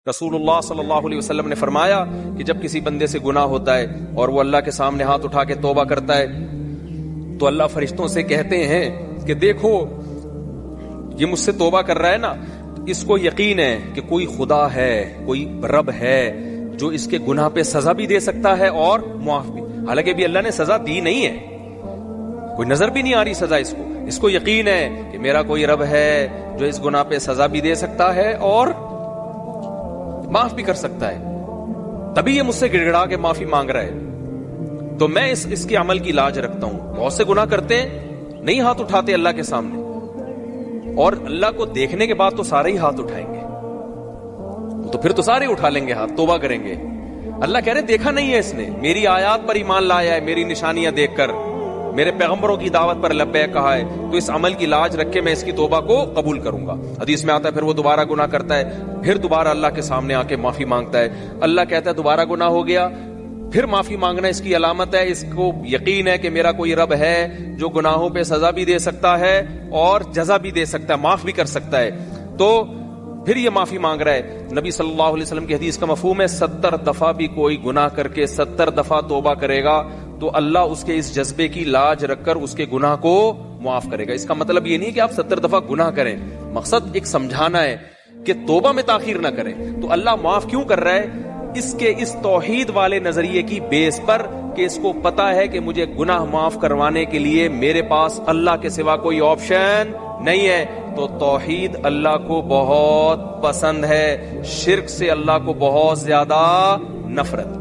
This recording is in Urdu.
رسول اللہ صلی اللہ علیہ وسلم نے فرمایا کہ جب کسی بندے سے گناہ ہوتا ہے اور وہ اللہ کے سامنے ہاتھ اٹھا کے توبہ کرتا ہے تو اللہ فرشتوں سے کہتے ہیں کہ دیکھو یہ مجھ سے توبہ کر رہا ہے نا، اس کو یقین ہے کہ کوئی خدا ہے، کوئی رب ہے جو اس کے گناہ پہ سزا بھی دے سکتا ہے اور معاف بھی۔ حالانکہ بھی اللہ نے سزا دی نہیں ہے، کوئی نظر بھی نہیں آ رہی سزا اس کو یقین ہے کہ میرا کوئی رب ہے جو اس گناہ پہ سزا بھی دے سکتا ہے اور معاف بھی کر سکتا ہے، تبھی یہ مجھ سے گڑ گڑا کے معافی مانگ رہا ہے۔ تو میں اس کے عمل کی لاج رکھتا ہوں۔ بہت سے گناہ کرتے ہیں، نہیں ہاتھ اٹھاتے اللہ کے سامنے، اور اللہ کو دیکھنے کے بعد تو سارے ہی ہاتھ اٹھائیں گے، تو پھر تو سارے اٹھا لیں گے ہاتھ، توبہ کریں گے۔ اللہ کہہ رہے دیکھا نہیں ہے اس نے، میری آیات پر ایمان لایا ہے، میری نشانیاں دیکھ کر، میرے پیغمبروں کی دعوت پر لبیک کہا ہے، تو اس عمل کی لاج رکھ کے میں اس کی توبہ کو قبول کروں گا۔ حدیث میں آتا ہے پھر وہ دوبارہ گناہ کرتا ہے، پھر دوبارہ اللہ کے سامنے آ کے معافی مانگتا ہے۔ اللہ کہتا ہے دوبارہ گناہ ہو گیا، پھر معافی مانگنا اس کی علامت ہے، اس کو یقین ہے کہ میرا کوئی رب ہے جو گناہوں پہ سزا بھی دے سکتا ہے اور جزا بھی دے سکتا ہے، معاف بھی کر سکتا ہے، تو پھر یہ معافی مانگ رہا ہے۔ نبی صلی اللہ علیہ وسلم کی حدیث کا مفہوم ہے 70 دفعہ بھی کوئی گناہ کر کے 70 دفعہ توبہ کرے گا تو اللہ اس کے اس جذبے کی لاج رکھ کر اس کے گناہ کو معاف کرے گا۔ اس کا مطلب یہ نہیں کہ آپ 70 دفعہ گناہ کریں، مقصد ایک سمجھانا ہے کہ توبہ میں تاخیر نہ کریں۔ تو اللہ معاف کیوں کر رہا ہے؟ اس کے اس توحید والے نظریے کی بیس پر کہ اس کو پتا ہے کہ مجھے گناہ معاف کروانے کے لیے میرے پاس اللہ کے سوا کوئی آپشن نہیں ہے۔ تو توحید اللہ کو بہت پسند ہے، شرک سے اللہ کو بہت زیادہ نفرت۔